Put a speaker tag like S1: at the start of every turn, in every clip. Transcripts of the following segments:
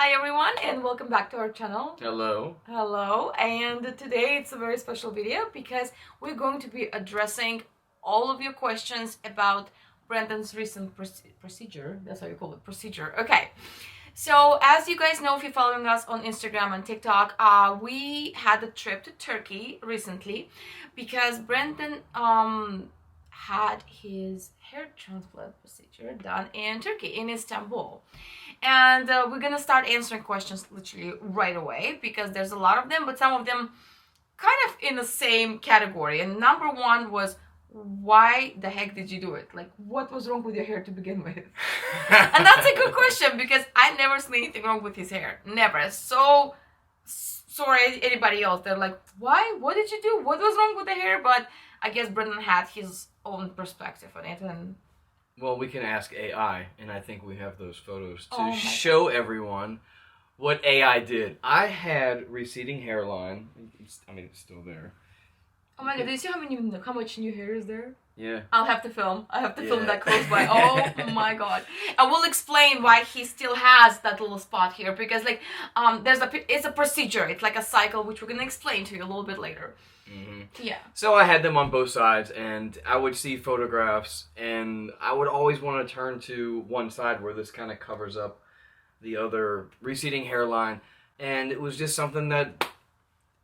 S1: Hi everyone and welcome back to our channel.
S2: Hello.
S1: Hello, and today it's a very special video because we're going to be addressing all of your questions about Brandon's recent procedure. That's how you call it, procedure. Okay. So as you guys know, if you're following us on Instagram and TikTok, we had a trip to Turkey recently because Brandon had his hair transplant procedure done in Turkey, in Istanbul. And we're gonna start answering questions literally right away because there's a lot of them, but some of them kind of in the same category. And number one was, why the heck did you do it? Like, what was wrong with your hair to begin with? And that's a good question because I never seen anything wrong with his hair. Never. So sorry anybody else. They're like, why? What did you do? What was wrong with the hair? But I guess Brendan had his own perspective on it. And
S2: well, we can ask AI, and I think we have those photos to
S1: Oh my
S2: show everyone what AI did. I had receding hairline. It's still there.
S1: oh my god, do you see how much new hair is there?
S2: Yeah.
S1: I'll have to film. I have to film
S2: Yeah.
S1: that close by. Oh my god. I will explain why he still has that little spot here because like it's a procedure. It's like a cycle which we're going to explain to you a little bit later.
S2: Mm-hmm.
S1: Yeah.
S2: So I had them on both sides, and I would see photographs, and I would always want to turn to one side where this kind of covers up the other receding hairline, and it was just something that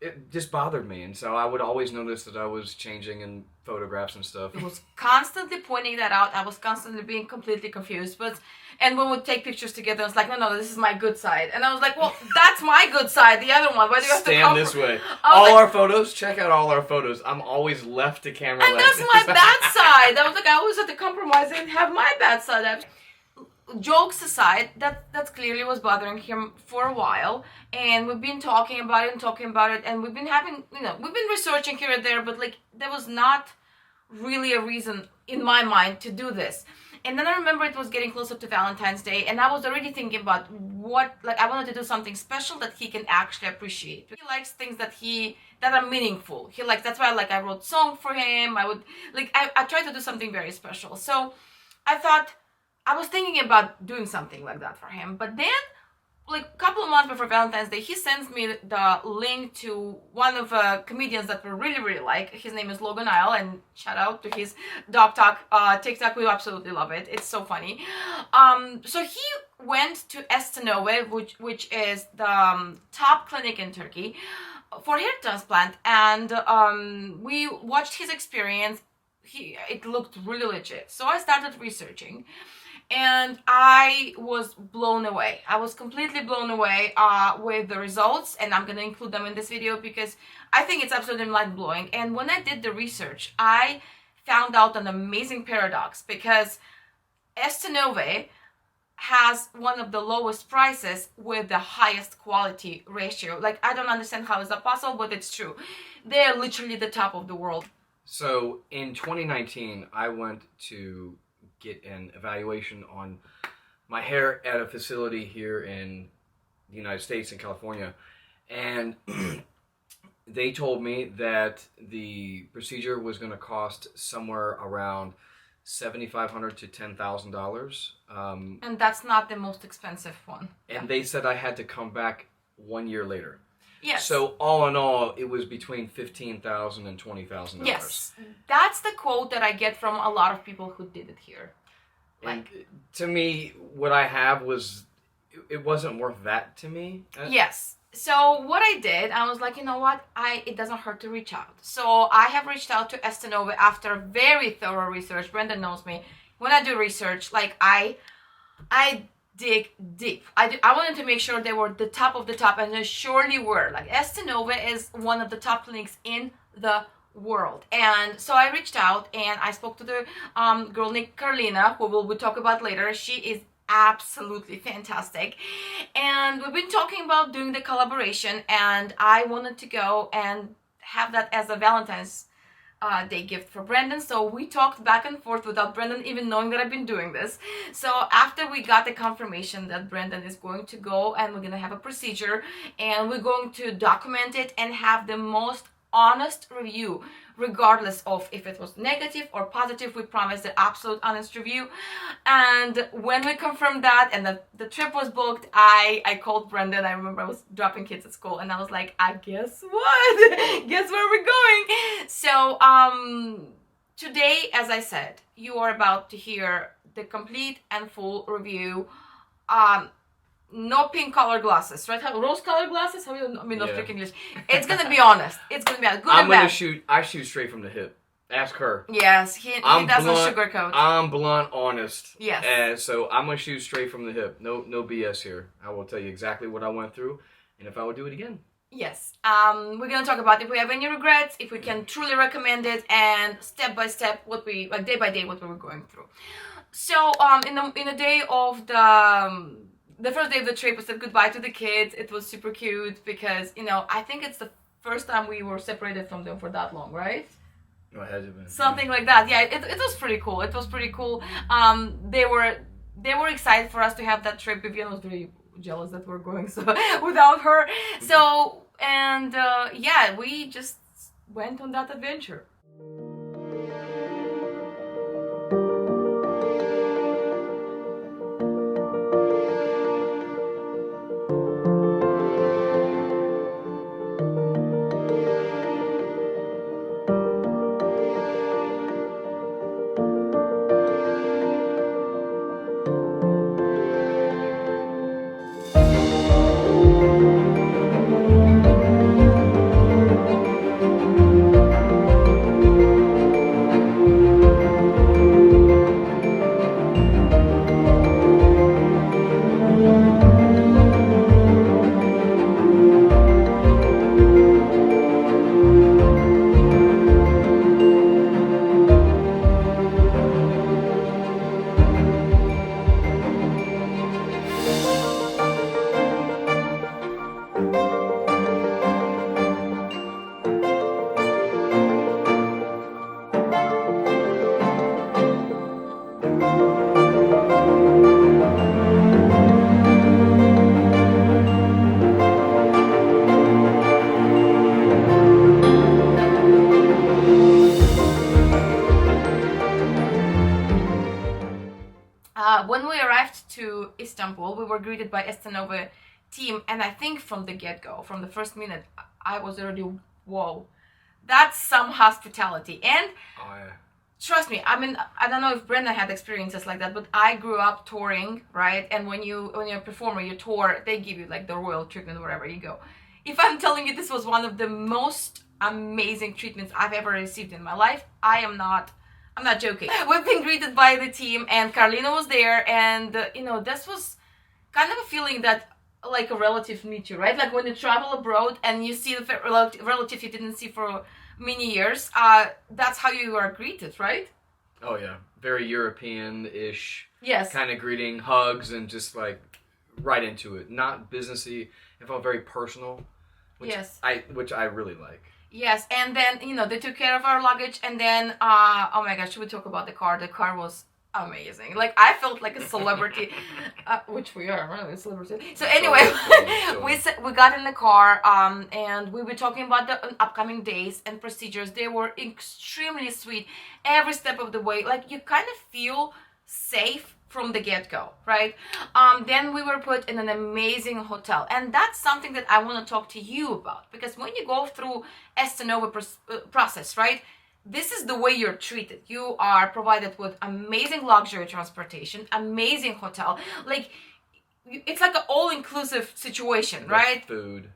S2: it just bothered me, and so I would always notice that I was changing in photographs and stuff.
S1: It was constantly pointing that out. I was constantly being completely confused. And when we would take pictures together, it's like, no, this is my good side. And I was like, well, that's my good side. The other one. Why do you have to
S2: stand this way? Our photos. Check out all our photos. I'm always left to camera.
S1: And that's my bad side. I was like, I always have to compromise and have my bad side. Jokes aside, that clearly was bothering him for a while, and we've been talking about it, and we've been having, we've been researching here and there, but like there was not really a reason in my mind to do this. And then I remember it was getting closer to Valentine's Day, and I was already thinking about I wanted to do something special that he can actually appreciate. He likes things that are meaningful. That's why I wrote song for him. I tried to do something very special. So I was thinking about doing something like that for him, but then, a couple of months before Valentine's Day, he sends me the link to one of comedians that we really, really like. His name is Logan Isle, and shout out to his Dog Talk TikTok. We absolutely love it. It's so funny. So he went to ESTENOVE, which is the top clinic in Turkey for hair transplant, and we watched his experience. It looked really legit. So I started researching. And I was blown away. I was completely blown away with the results, and I'm gonna include them in this video because I think it's absolutely mind-blowing. And when I did the research, I found out an amazing paradox because ESTENOVE has one of the lowest prices with the highest quality ratio. I don't understand how is that possible, but it's true. They're literally the top of the world.
S2: So in 2019, I went to get an evaluation on my hair at a facility here in the United States in California, and they told me that the procedure was going to cost somewhere around $7,500 to $10,000.
S1: And that's not the most expensive one.
S2: And they said I had to come back 1 year later.
S1: Yes.
S2: So all in all, it was between $15,000 and $20,000.
S1: Yes, that's the quote that I get from a lot of people who did it here.
S2: And to me, what I have it wasn't worth that to me.
S1: Yes. So what I did, I was like, you know what? It doesn't hurt to reach out. So I have reached out to ESTENOVE after very thorough research. Brendan knows me. When I do research, I dig deep. I wanted to make sure they were the top of the top, and they surely were. ESTENOVE is one of the top clinics in the world. And so I reached out and I spoke to the girl named Carolina, who we'll talk about later. She is absolutely fantastic, and we've been talking about doing the collaboration, and I wanted to go and have that as a Valentine's Day gift for Brandon. So we talked back and forth without Brandon even knowing that I've been doing this. So after we got the confirmation that Brandon is going to go and we're going to have a procedure and we're going to document it and have the most honest review regardless of if it was negative or positive. We promised the absolute honest review. And when we confirmed that and the trip was booked, I called Brendan. I remember I was dropping kids at school and I was like, I guess what? Guess where we're going? So today, as I said, you are about to hear the complete and full review. No pink colored glasses, right? Rose colored glasses? How do you, I mean, not speak English. It's gonna be honest. It's gonna be honest. Good and bad.
S2: I shoot straight from the hip. Ask her.
S1: Yes, he doesn't sugarcoat.
S2: I'm blunt, honest.
S1: Yes.
S2: And so I'm gonna shoot straight from the hip. No BS here. I will tell you exactly what I went through, and if I would do it again.
S1: Yes. We're gonna talk about if we have any regrets, if we can truly recommend it, and step by step day by day what we were going through. So in the day of the first day of the trip, we said goodbye to the kids. It was super cute because, I think it's the first time we were separated from them for that long, right?
S2: No, it hasn't been.
S1: Something like that. Yeah, it was pretty cool. It was pretty cool. They were excited for us to have that trip. Vivian was very jealous that we're going without her. So, and we just went on that adventure. When we arrived to Istanbul, we were greeted by ESTENOVE team, and I think from the get-go, from the first minute, I was already, whoa, that's some hospitality. And trust me, I mean, I don't know if Brenda had experiences like that, but I grew up touring, right? And when you're a performer, you tour, they give you like the royal treatment wherever you go. If I'm telling you this was one of the most amazing treatments I've ever received in my life, I'm not joking. We've been greeted by the team, and Carlina was there, and this was kind of a feeling that like a relative meet you, right? Like when you travel abroad and you see the relative you didn't see for many years, that's how you are greeted, right?
S2: Oh yeah, very European-ish.
S1: Yes. Kind
S2: of greeting, hugs, and just like right into it. Not businessy. It felt very personal. Which I really like.
S1: Yes, and then, they took care of our luggage, and then, oh my gosh, should we talk about the car? The car was amazing. Like, I felt like a celebrity, which we are, really, a celebrity. So anyway, we got in the car, and we were talking about the upcoming days and procedures. They were extremely sweet every step of the way. Like, you kind of feel safe from the get-go, right? Then we were put in an amazing hotel, and that's something that I want to talk to you about, because when you go through ESTENOVE process, right, this is the way you're treated. You are provided with amazing luxury transportation, amazing hotel, like it's like an all-inclusive situation, right?
S2: Food.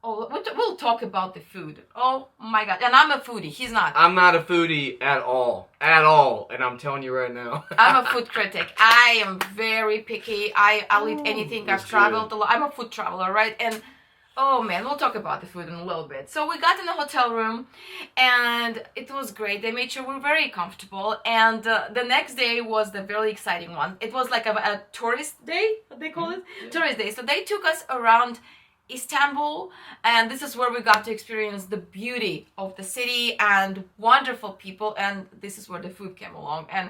S1: Oh, we'll talk about the food. Oh my god. And I'm a foodie. He's not.
S2: I'm not a foodie at all. At all. And I'm telling you right now.
S1: I'm a food critic. I am very picky. I'll eat anything. I've traveled a lot. I'm a food traveler, right? And oh man, we'll talk about the food in a little bit. So we got in the hotel room and it was great. They made sure we were very comfortable. And the next day was the very exciting one. It was like a tourist day, what they call it? Yeah. Tourist day. So they took us around Istanbul, and this is where we got to experience the beauty of the city and wonderful people, and this is where the food came along. And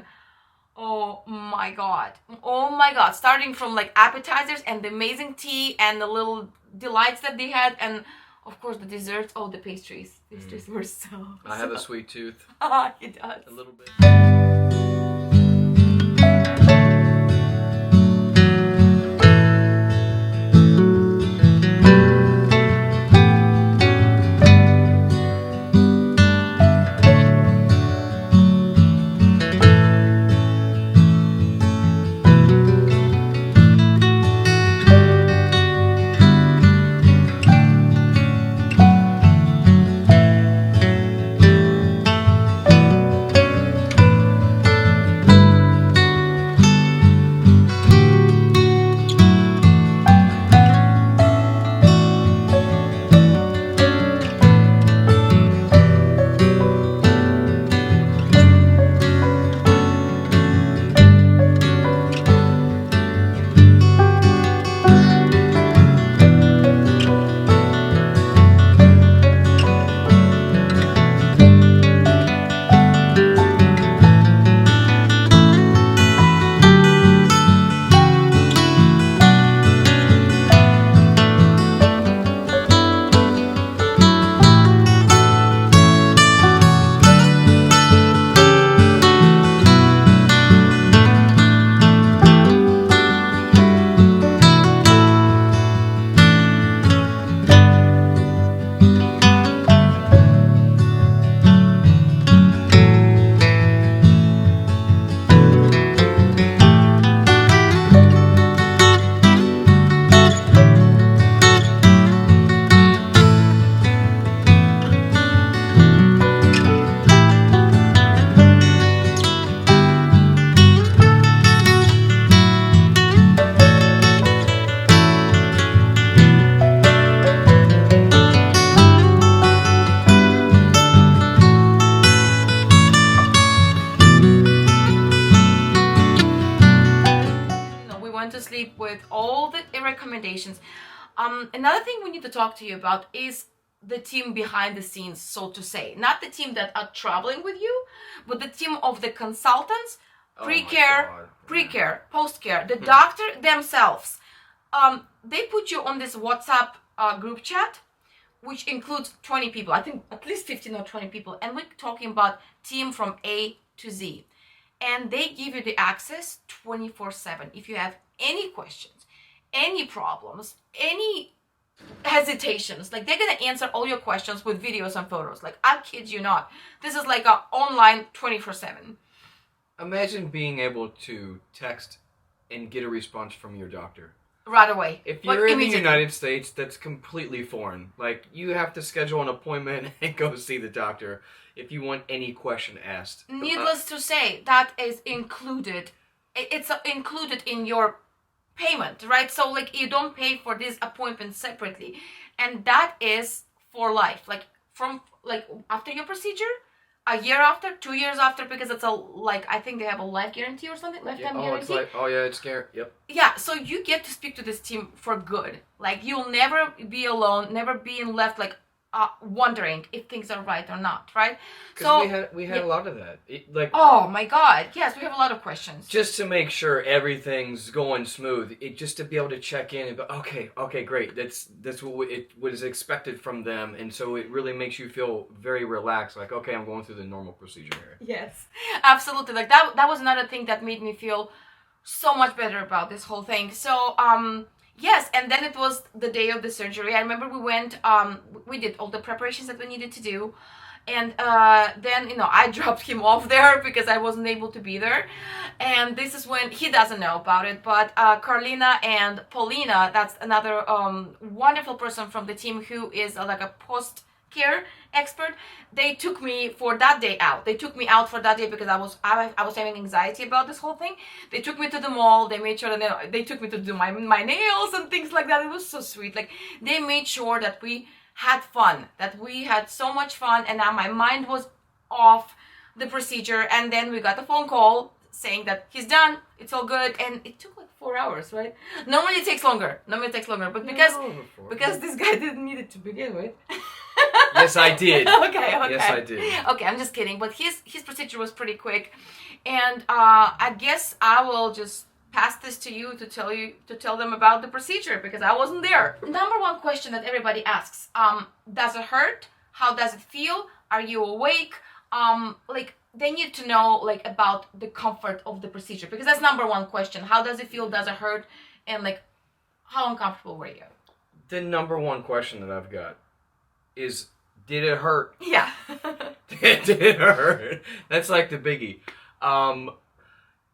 S1: oh my god, starting from like appetizers and the amazing tea and the little delights that they had, and of course, the desserts. Oh, the pastries. Pastries were so.
S2: I have a sweet tooth.
S1: He does.
S2: A little bit.
S1: We went to sleep with all the recommendations. Another thing we need to talk to you about is the team behind the scenes, so to say. Not the team that are traveling with you, but the team of the consultants, pre-care, post-care, the doctor themselves. They put you on this WhatsApp group chat, which includes 20 people. I think at least 15 or 20 people. And we're talking about team from A to Z. And they give you the access 24/7. If you have any questions, any problems, any hesitations, like they're gonna answer all your questions with videos and photos. Like, I kid you not. This is like a online 24/7.
S2: Imagine being able to text and get a response from your doctor.
S1: Right away.
S2: If you're in the United States, that's completely foreign. Like, you have to schedule an appointment and go see the doctor if you want any question asked.
S1: Needless to say, that is included. It's included in your payment, right? So, like, you don't pay for this appointment separately. And that is for life. Like, from, like, after your procedure, a year after, 2 years after, because it's a, like, I think they have a life guarantee or something, lifetime guarantee.
S2: It's guaranteed. Yep.
S1: Yeah, so you get to speak to this team for good. Like, you'll never be alone, never being left, like, wondering if things are right or not, right?
S2: Because we had a lot of that.
S1: Oh my God, yes, we have a lot of questions.
S2: Just to make sure everything's going smooth, just to be able to check in and go, okay, great. That's what is expected from them, and so it really makes you feel very relaxed. Like, okay, I'm going through the normal procedure here.
S1: Yes, absolutely. Like that was another thing that made me feel so much better about this whole thing. So yes, and then it was the day of the surgery. I remember we went, we did all the preparations that we needed to do. And then, I dropped him off there because I wasn't able to be there. And this is when, he doesn't know about it, but Carlina and Paulina, that's another wonderful person from the team who is like a post-care expert. They took me for that day out. They took me out for that day because I was having anxiety about this whole thing. They took me to the mall. They made sure that they took me to do my nails and things like that. It was so sweet. Like, they made sure that we had fun, that we had so much fun, and now my mind was off the procedure. And then we got a phone call saying that he's done, it's all good, and it took like 4 hours, right? Normally it takes longer, but because this guy didn't need it to begin with.
S2: Yes, I did.
S1: Okay.
S2: Yes, I did.
S1: Okay, I'm just kidding, but his procedure was pretty quick, and I guess I will just pass this to you to tell them about the procedure because I wasn't there. Number one question that everybody asks: does it hurt? How does it feel? Are you awake? Like they need to know like about the comfort of the procedure because that's number one question. How does it feel? Does it hurt? And like, how uncomfortable were you?
S2: The number one question that I've got is, did it hurt?
S1: Yeah.
S2: Did it hurt? That's like the biggie.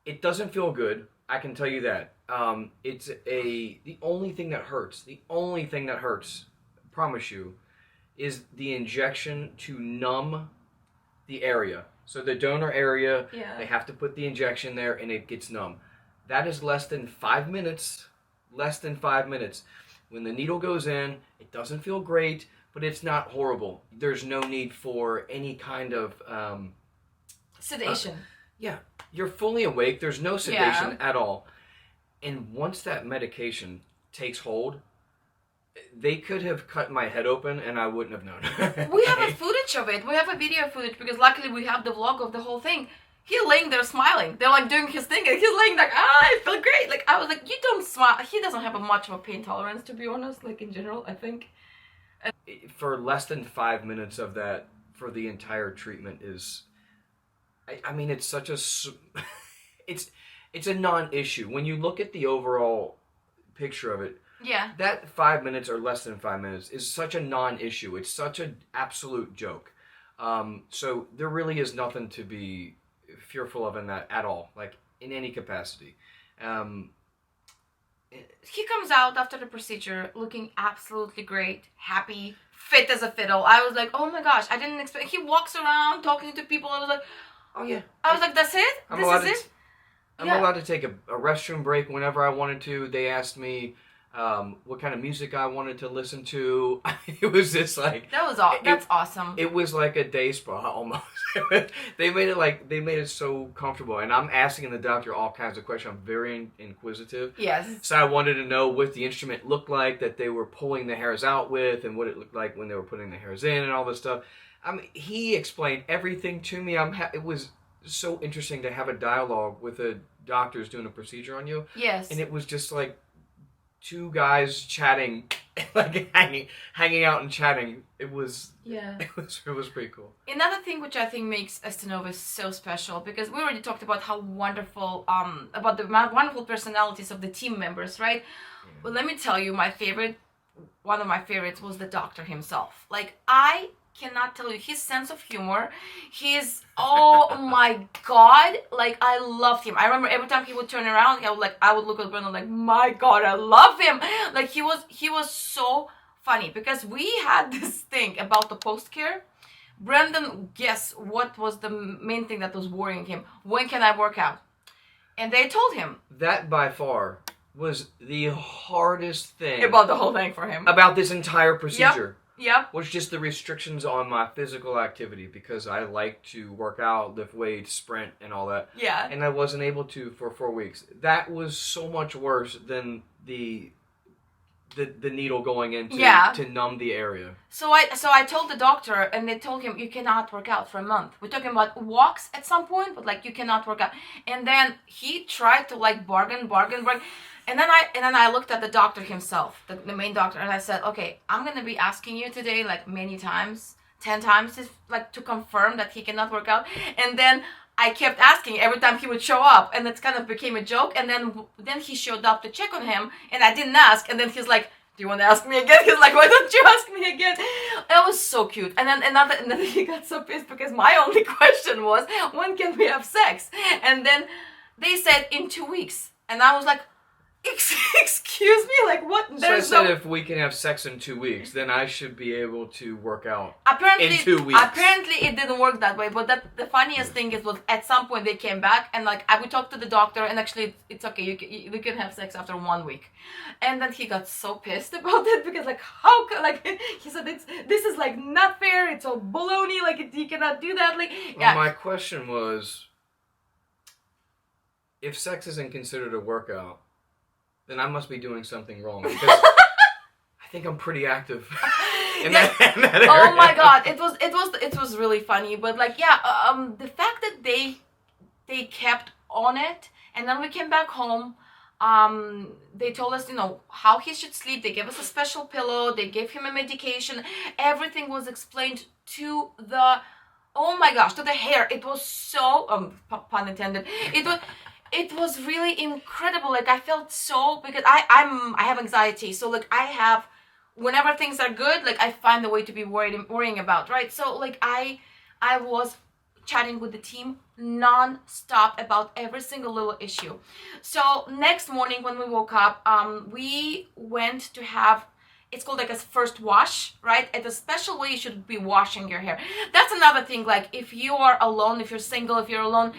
S2: It doesn't feel good. I can tell you that. The only thing that hurts, I promise you, is the injection to numb the area. So the donor area, they have to put the injection there and it gets numb. That is less than 5 minutes. Less than 5 minutes. When the needle goes in, it doesn't feel great, but it's not horrible. There's no need for any kind of
S1: sedation.
S2: Yeah, you're fully awake. There's no sedation at all. And once that medication takes hold, they could have cut my head open and I wouldn't have known.
S1: We have a footage of it. We have a video footage because luckily we have the vlog of the whole thing. He's laying there smiling. They're like doing his thing and he's laying like, I feel great. Like I was like, you don't smile. He doesn't have much of a pain tolerance, to be honest, like in general, I think.
S2: For less than 5 minutes of that, for the entire treatment is, I mean, it's such a, it's a non-issue. When you look at the overall picture of it, that 5 minutes or less than 5 minutes is such a non-issue. It's such an absolute joke. So there really is nothing to be fearful of in that at all, like in any capacity.
S1: He comes out after the procedure looking absolutely great, happy, fit as a fiddle. I was like, oh my gosh, I didn't expect. He walks around talking to people. I was like,
S2: oh yeah.
S1: I was like, that's it? This is it?
S2: I'm allowed to take a restroom break whenever I wanted to. They asked me what kind of music I wanted to listen to. It was just like
S1: that's awesome.
S2: It was like a day spa almost. They made it so comfortable, and I'm asking the doctor all kinds of questions. I'm very inquisitive.
S1: Yes.
S2: So I wanted to know what the instrument looked like that they were pulling the hairs out with, and what it looked like when they were putting the hairs in, and all this stuff. I mean, he explained everything to me. It was so interesting to have a dialogue with a doctor who's doing a procedure on you.
S1: Yes.
S2: And it was just like two guys chatting, like hanging out and chatting. It was pretty cool.
S1: Another thing which I think makes ESTENOVE so special, because we already talked about how wonderful, about the wonderful personalities of the team members, right? Well, let me tell you, one of my favorites was the doctor himself. Like, I cannot tell you his sense of humor. Oh my god, like I loved him. I remember every time he would turn around, I would look at Brendan like, my god, I love him. Like he was so funny because we had this thing about the post care. Brendan, guess what was the main thing that was worrying him? When can I work out? And they told him
S2: that by far was the hardest thing
S1: about the whole thing for him,
S2: about this entire procedure.
S1: Yep.
S2: Was just the restrictions on my physical activity, because I like to work out, lift weights, sprint, and all that.
S1: Yeah.
S2: And I wasn't able to for 4 weeks. That was so much worse than the needle going in to numb the area. So
S1: I told the doctor, and they told him, you cannot work out for a month. We're talking about walks at some point, but like you cannot work out. And then he tried to like bargain. And then I looked at the doctor himself, the main doctor, and I said, okay, I'm gonna be asking you today like many times, 10 times, to confirm that he cannot work out. And then I kept asking every time he would show up, and it kind of became a joke. And then he showed up to check on him, and I didn't ask. And then he's like, do you want to ask me again? He's like, why don't you ask me again? It was so cute. And then he got so pissed because my only question was, when can we have sex? And then they said in 2 weeks, and I was like, excuse me, like what?
S2: So I said if we can have sex in 2 weeks, then I should be able to work out in 2 weeks.
S1: Apparently it didn't work that way, but the funniest thing was at some point they came back and like I would talk to the doctor, and actually it's okay, you can have sex after 1 week. And then he got so pissed about it because like how he said this is like not fair, it's all baloney, like you cannot do that, like
S2: yeah. Well, my question was, if sex isn't considered a workout, then I must be doing something wrong, because I think I'm pretty active in that area.
S1: Oh my god, it was really funny, but like the fact that they kept on it, and then we came back home. They told us, how he should sleep. They gave us a special pillow. They gave him a medication. Everything was explained to the, oh my gosh, to the hair. It was so, pun intended. It was really incredible. Like, I felt so, because I have anxiety. So like whenever things are good, like I find a way to be worrying about, right? So like I was chatting with the team non-stop about every single little issue. So next morning when we woke up, we went to have, it's called like a first wash, right? At a special way you should be washing your hair. That's another thing. Like if you are alone, if you're single, if you're alone,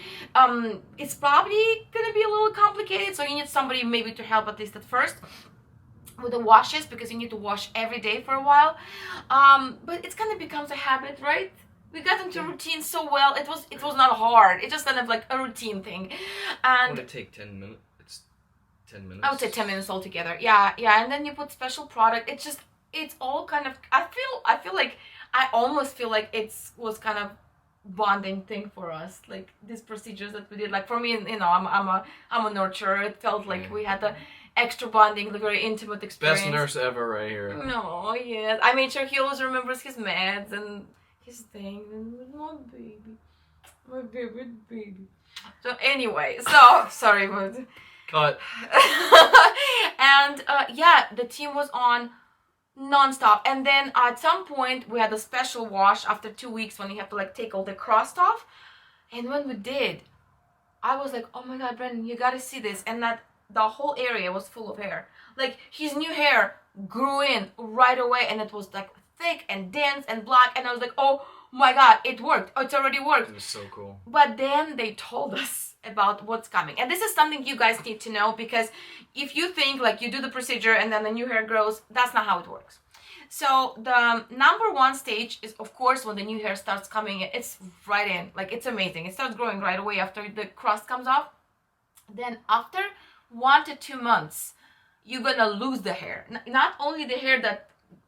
S1: it's probably gonna be a little complicated. So you need somebody maybe to help at least at first with the washes, because you need to wash every day for a while. But it's kind of becomes a habit, right? We got into routine so well. It was not hard. It's just kind of like a routine thing. And
S2: would it take 10 minutes? It's 10 minutes.
S1: I would say 10 minutes altogether. Yeah. And then you put special product. It's all kind of. I feel like I almost feel like was kind of bonding thing for us. Like these procedures that we did. Like for me, I'm a nurturer. It felt like we had the extra bonding, like very intimate experience.
S2: Best nurse ever, right here.
S1: No, yes. I made sure he always remembers his meds and his thing, and my baby. So anyway, sorry, but
S2: cut.
S1: And the team was on non-stop, and then at some point we had a special wash after 2 weeks when you have to like take all the crust off, and when we did, I was like, oh my god, Brendan, you gotta see this, and that the whole area was full of hair. Like his new hair grew in right away, and it was like thick and dense and black, and I was like, oh my god, it worked. It's already worked.
S2: It was so cool.
S1: But then they told us about what's coming, and this is something you guys need to know, because if you think like you do the procedure and then the new hair grows, that's not how it works. So the number one stage is, of course, when the new hair starts coming in. It's right in, like it's amazing. It starts growing right away after the crust comes off. Then after 1 to 2 months, you're gonna lose the hair. Not only the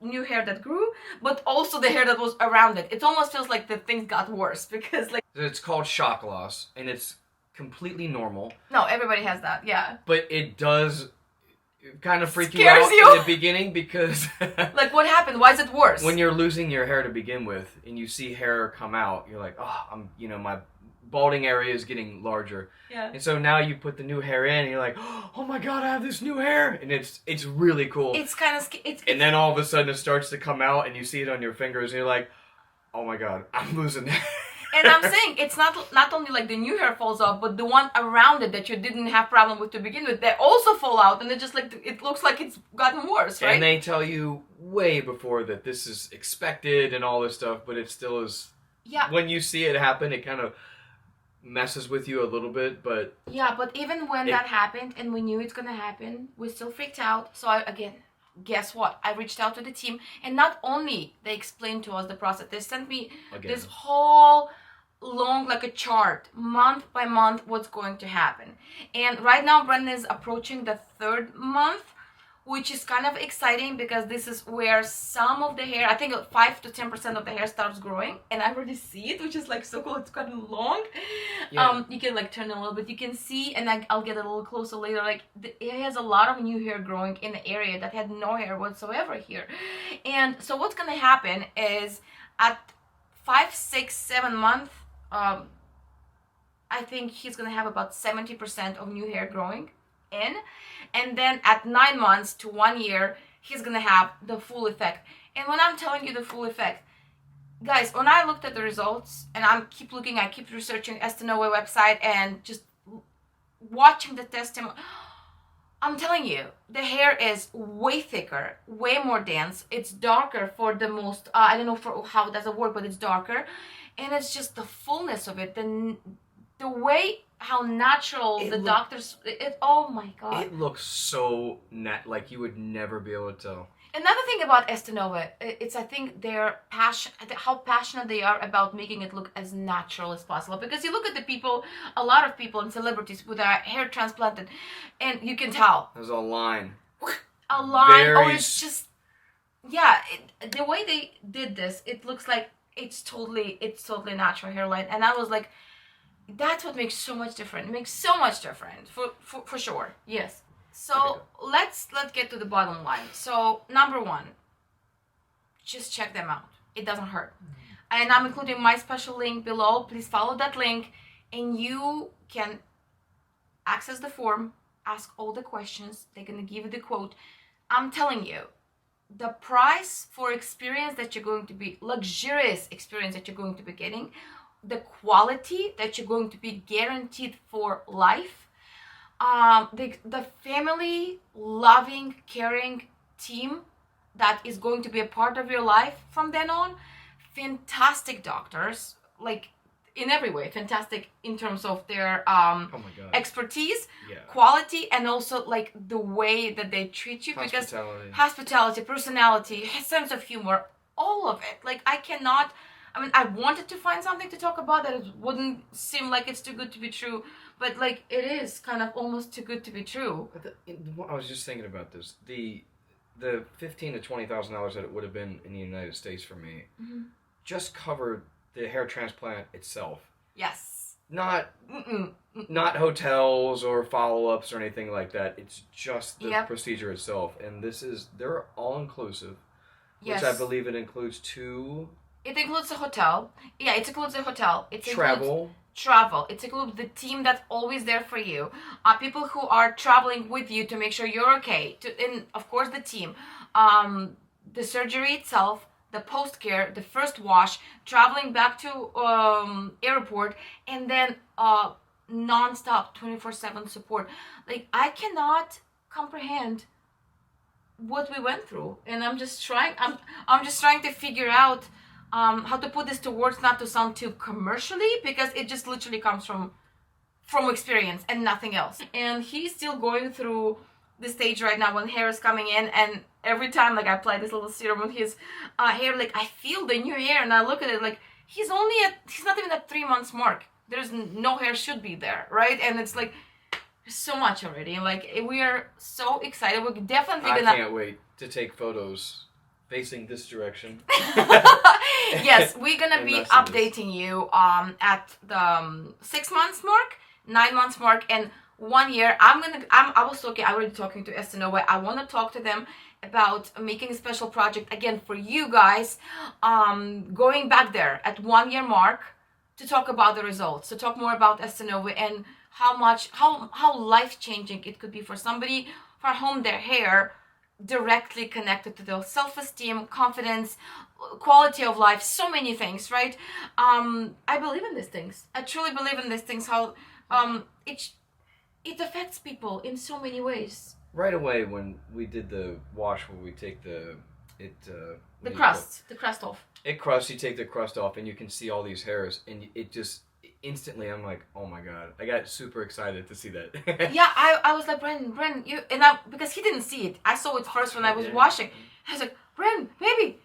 S1: new hair that grew, but also the hair that was around it. It almost feels like the things got worse, because like
S2: it's called shock loss, and it's completely normal.
S1: No, everybody has that, yeah.
S2: But it does kind of freak
S1: Scares
S2: you out in the beginning, because
S1: like what happened? Why is it worse?
S2: When you're losing your hair to begin with, and you see hair come out, you're like, oh, my balding area is getting larger.
S1: Yeah.
S2: And so now you put the new hair in, and you're like, oh my god, I have this new hair, and it's really cool.
S1: It's kind of
S2: and then all of a sudden it starts to come out, and you see it on your fingers, and you're like, oh my god, I'm losing hair.
S1: And I'm saying it's not only like the new hair falls off, but the one around it that you didn't have problem with to begin with, they also fall out, and it looks like it's gotten worse, right?
S2: And they tell you way before that this is expected and all this stuff, but it still is.
S1: Yeah.
S2: When you see it happen, it kind of messes with you a little bit, but
S1: yeah, but even when that happened and we knew it's gonna happen, we still freaked out. So again, guess what? I reached out to the team, and not only they explained to us the process, they sent me this whole long, like a chart, month by month, what's going to happen. And right now Brendan is approaching the 3rd month, which is kind of exciting, because this is where some of the hair, I think 5 to 10% of the hair starts growing, and I already see it, which is like so cool. It's kind of long. Yeah. You can like turn a little bit, you can see, and I'll get a little closer later, like it has a lot of new hair growing in the area that had no hair whatsoever here. And so what's gonna happen is at 5, 6, 7 months, I think he's gonna have about 70% of new hair growing in, and then at 9 months to 1 year, he's gonna have the full effect. And when I'm telling you the full effect, guys, when I looked at the results, and I keep researching ESTENOVE website and just watching the testimony, I'm telling you, the hair is way thicker, way more dense. It's darker for the most, I don't know for how it doesn't work, but it's darker. And it's just the fullness of it, the way how natural doctors, oh my god.
S2: It looks so like you would never be able to tell.
S1: Another thing about ESTENOVE, it's I think how passionate they are about making it look as natural as possible. Because you look at the people, a lot of people and celebrities with their hair transplanted, and you can tell.
S2: There's a line.
S1: A line, or it's just, yeah, the way they did this, it looks like it's totally natural hairline. And I was like, that's what makes so much different. It makes so much different, for sure, yes. So let's get to the bottom line. So number one, just check them out. It doesn't hurt. And I'm including my special link below. Please follow that link, and you can access the form, ask all the questions. They're gonna give you the quote. I'm telling you, the price for experience that you're going to be, luxurious experience that you're going to be getting, the quality that you're going to be guaranteed for life, the family loving, caring team that is going to be a part of your life from then on, fantastic doctors, like in every way, fantastic in terms of their
S2: Oh my God.
S1: expertise,
S2: Yeah.
S1: quality, and also like the way that they treat you, because hospitality, personality, sense of humor, all of it. Like I wanted to find something to talk about that it wouldn't seem like it's too good to be true, but like it is kind of almost too good to be true.
S2: I was just thinking about this. The $15,000 to $20,000 that it would have been in the United States for me just covered the hair transplant itself.
S1: Yes.
S2: Not hotels or follow-ups or anything like that. It's just the procedure itself. And they're all-inclusive, which I believe it includes two...
S1: It includes a hotel. Yeah, it includes a hotel. It
S2: travel.
S1: It includes the team that's always there for you. People who are traveling with you to make sure you're okay. And of course the team. The surgery itself, the post-care, the first wash, traveling back to airport, and then non-stop 24/7 support. Like, I cannot comprehend what we went through, and I'm just trying to figure out how to put this to words, not to sound too commercially, because it just literally comes from experience and nothing else. And he's still going through the stage right now when hair is coming in, and every time like I apply this little serum on his hair, like I feel the new hair, and I look at it like he's not even at 3 months mark. There's no hair should be there, right? And it's like so much already. Like, we are so excited. We're definitely gonna...
S2: I can't wait to take photos facing this direction.
S1: Yes, we're gonna be updating you at the 6 months mark, 9 months mark, and 1 year. I was already talking to ESTENOVE. I want to talk to them about making a special project again for you guys, going back there at 1 year mark to talk about the results, to talk more about ESTENOVE and how life-changing it could be for somebody for whom their hair directly connected to their self-esteem, confidence, quality of life, so many things, right? I believe in these things. I truly believe in these things, how it affects people in so many ways.
S2: Right away when we did the wash, where we take the
S1: crust off.
S2: It crusts, you take the crust off, and you can see all these hairs, and it just instantly, I'm like, oh my God, I got super excited to see that.
S1: Yeah, I was like, Bren, you, and because he didn't see it. I saw it first when I was washing. I was like, Bren, baby.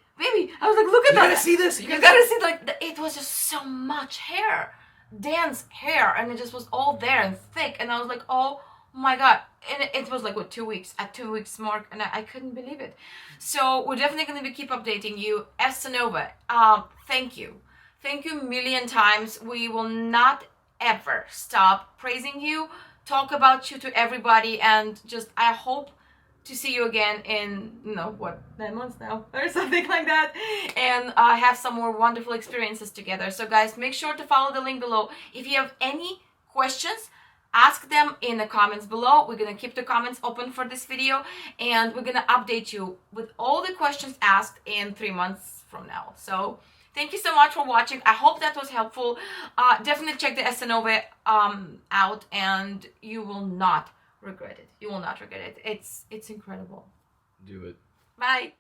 S1: I was like, look at that.
S2: You gotta see this.
S1: You gotta see, like, it was just so much hair. Dan's hair, and it just was all there and thick, and I was like, oh my God. And it was like, what, 2 weeks, at 2 weeks mark, and I couldn't believe it. So we're definitely going to keep updating you. ESTENOVE, thank you a million times. We will not ever stop praising you, talk about you to everybody, and just, I hope to see you again in, 9 months now, or something like that, and have some more wonderful experiences together. So guys, make sure to follow the link below. If you have any questions, ask them in the comments below. We're gonna keep the comments open for this video, and we're gonna update you with all the questions asked in 3 months from now. So thank you so much for watching. I hope that was helpful. Definitely check the ESTENOVE out, and you will not regret it. You will not regret it. It's incredible.
S2: Do it.
S1: Bye.